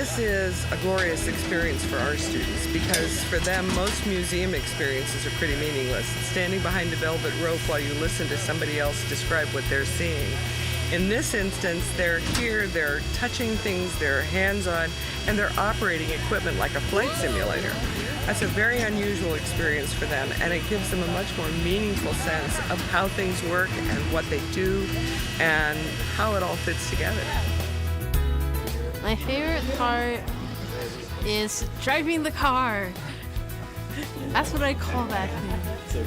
This is a glorious experience for our students because for them, most museum experiences are pretty meaningless. Standing behind a velvet rope while you listen to somebody else describe what they're seeing. In this instance, they're here, they're touching things, they're hands-on, and they're operating equipment like a flight simulator. That's a very unusual experience for them, and it gives them a much more meaningful sense of how things work and what they do and how it all fits together. My favorite part is driving the car. That's what I call that thing.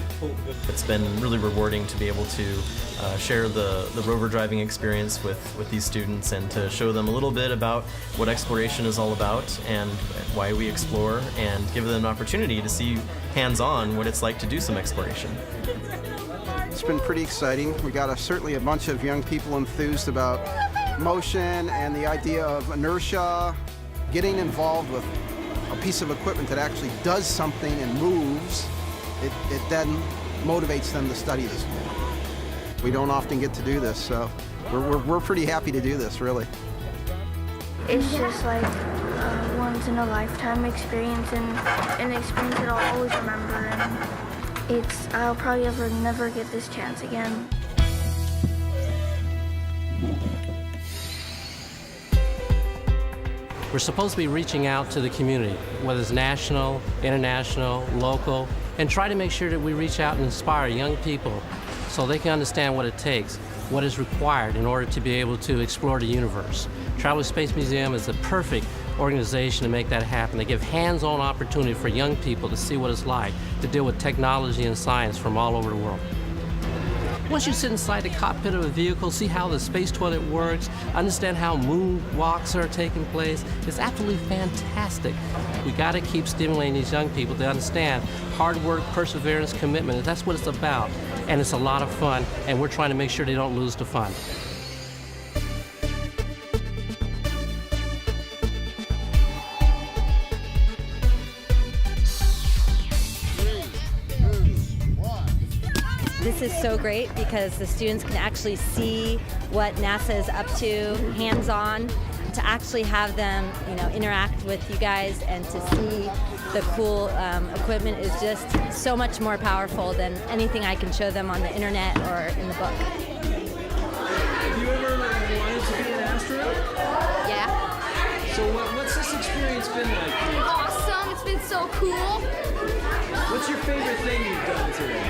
It's been really rewarding to be able to share the rover driving experience with these students and to show them a little bit about what exploration is all about and why we explore and give them an opportunity to see hands-on what it's like to do some exploration. It's been pretty exciting. We got certainly a bunch of young people enthused about motion and the idea of inertia, getting involved with a piece of equipment that actually does something and moves. It then motivates them to study this more. We don't often get to do this, so we're pretty happy to do this, really. It's just like a once-in-a-lifetime experience and an experience that I'll always remember, and I'll probably never get this chance again. We're supposed to be reaching out to the community, whether it's national, international, local, and try to make sure that we reach out and inspire young people so they can understand what it takes, what is required in order to be able to explore the universe. Travel Space Museum is the perfect organization to make that happen. They give hands-on opportunity for young people to see what it's like to deal with technology and science from all over the world. Once you sit inside the cockpit of a vehicle, see how the space toilet works, understand how moonwalks are taking place, it's absolutely fantastic. We got to keep stimulating these young people to understand hard work, perseverance, commitment. That's what it's about. And it's a lot of fun, and we're trying to make sure they don't lose the fun. This is so great because the students can actually see what NASA is up to, hands-on, to actually have them, interact with you guys and to see the cool equipment is just so much more powerful than anything I can show them on the internet or in the book. Have you ever wanted to be an astronaut? Yeah. So what's this experience been like? Awesome, it's been so cool. What's your favorite thing you've done today?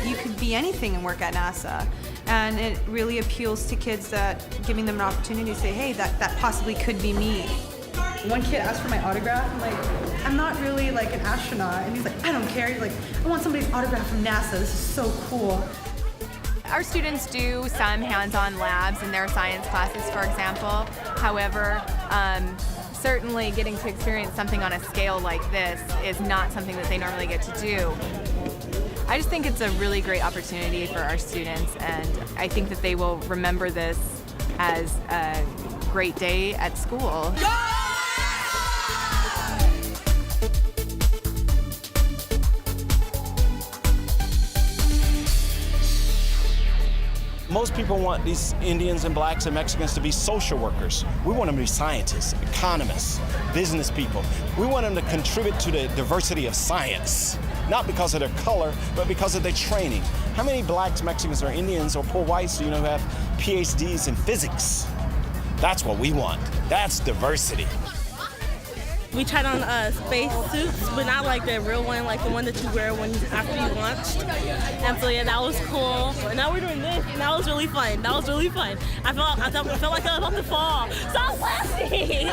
You could be anything and work at NASA. And it really appeals to kids that giving them an opportunity to say, hey, that possibly could be me. One kid asked for my autograph. I'm like, I'm not really like an astronaut. And he's like, I don't care. He's like, I want somebody's autograph from NASA. This is so cool. Our students do some hands-on labs in their science classes, for example. However, certainly getting to experience something on a scale like this is not something that they normally get to do. I just think it's a really great opportunity for our students, and I think that they will remember this as a great day at school. Most people want these Indians and blacks and Mexicans to be social workers. We want them to be scientists, economists, business people. We want them to contribute to the diversity of science, not because of their color, but because of their training. How many blacks, Mexicans, or Indians, or poor whites do you know who have PhDs in physics? That's what we want. That's diversity. We tried on space suits, but not like the real one, like the one that you wear after you launched. And so yeah, that was cool. And now we're doing this, and that was really fun. I felt like I was about to fall. Stop laughing!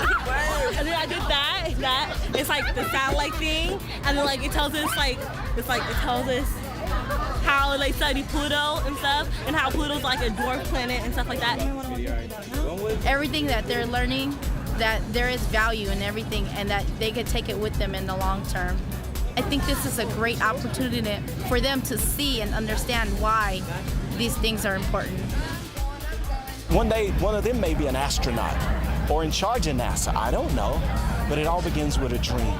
And then I did that. It's like the satellite thing, and then like it tells us how they study Pluto and stuff, and how Pluto's like a dwarf planet and stuff like that. Everything that they're learning, that there is value in everything and that they could take it with them in the long term. I think this is a great opportunity for them to see and understand why these things are important. One day, one of them may be an astronaut or in charge of NASA, I don't know, but it all begins with a dream.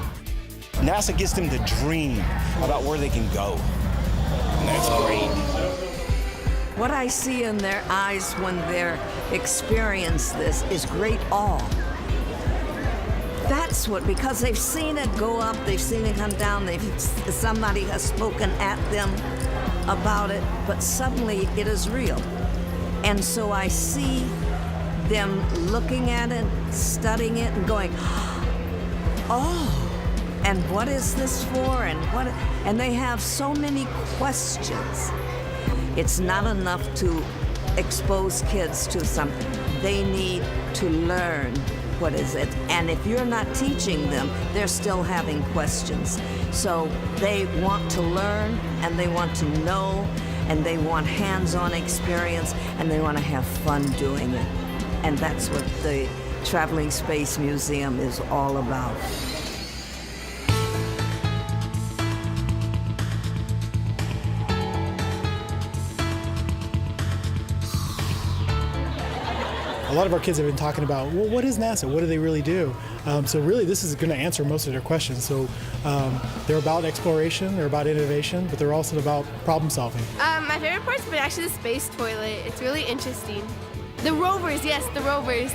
NASA gives them the dream about where they can go, and that's great. What I see in their eyes when they're experience this is great awe. That's what, because they've seen it go up, they've seen it come down, somebody has spoken at them about it, but suddenly it is real. And so I see them looking at it, studying it, and going, oh, and what is this for? And they have so many questions. It's not enough to expose kids to something. They need to learn what is it. And if you're not teaching them, they're still having questions. So they want to learn, and they want to know, and they want hands-on experience, and they want to have fun doing it. And that's what the Traveling Space Museum is all about. A lot of our kids have been talking about, well, what is NASA? What do they really do? So really, this is going to answer most of their questions. So they're about exploration, they're about innovation, but they're also about problem solving. My favorite part's been actually the space toilet. It's really interesting. The rovers, yes, the rovers.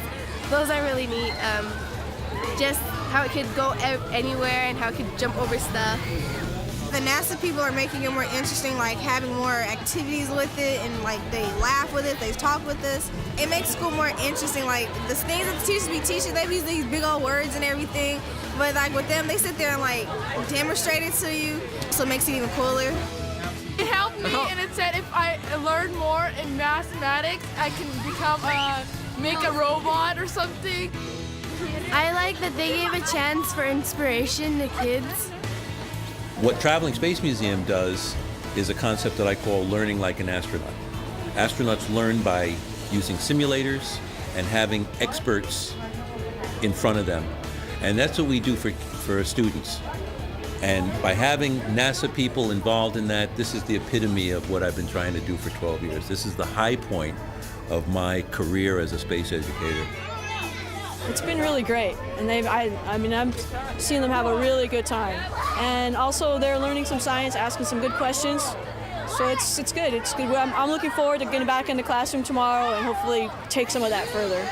Those are really neat. Just how it could go anywhere and how it could jump over stuff. The NASA people are making it more interesting, like having more activities with it, and like they laugh with it, they talk with us. It makes school more interesting. Like the things that the teachers be teaching, they use these big old words and everything, but like with them, they sit there and like demonstrate it to you, so it makes it even cooler. It helped me, and it said if I learn more in mathematics, I can become make a robot or something. I like that they gave a chance for inspiration to kids. What Traveling Space Museum does is a concept that I call learning like an astronaut. Astronauts learn by using simulators and having experts in front of them. And that's what we do for students. And by having NASA people involved in that, this is the epitome of what I've been trying to do for 12 years. This is the high point of my career as a space educator. It's been really great, and I'm seeing them have a really good time. And also they're learning some science, asking some good questions. So it's good. It's good. I'm looking forward to getting back in the classroom tomorrow and hopefully take some of that further.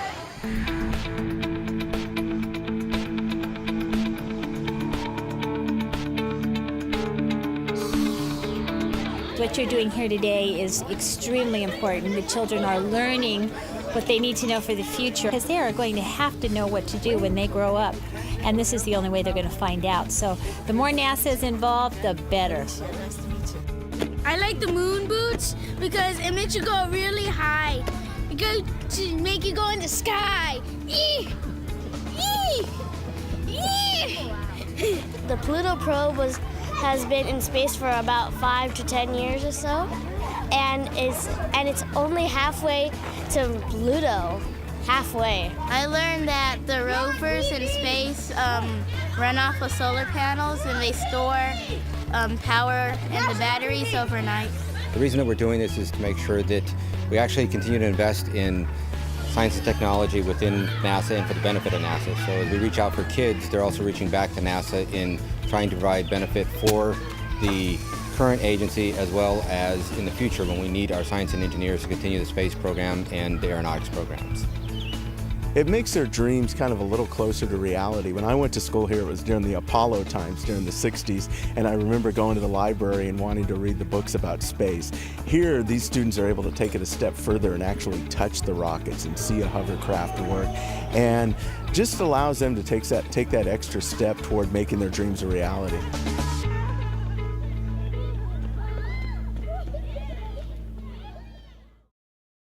What you're doing here today is extremely important. The children are learning what they need to know for the future, because they are going to have to know what to do when they grow up. And this is the only way they're going to find out. So the more NASA is involved, the better. I like the moon boots because it makes you go really high. It goes to make you go in the sky. Eee! Eee! Eee! The Pluto probe has been in space for about 5 to 10 years or so, and it's only halfway to Pluto. Halfway. I learned that the rovers in space run off of solar panels, and they store power in the batteries overnight. The reason that we're doing this is to make sure that we actually continue to invest in science and technology within NASA and for the benefit of NASA. So as we reach out for kids, they're also reaching back to NASA in trying to provide benefit for the current agency as well as in the future when we need our science and engineers to continue the space program and the aeronautics programs. It makes their dreams kind of a little closer to reality. When I went to school here, it was during the Apollo times, during the 60s, and I remember going to the library and wanting to read the books about space. Here, these students are able to take it a step further and actually touch the rockets and see a hovercraft work, and just allows them to take that extra step toward making their dreams a reality.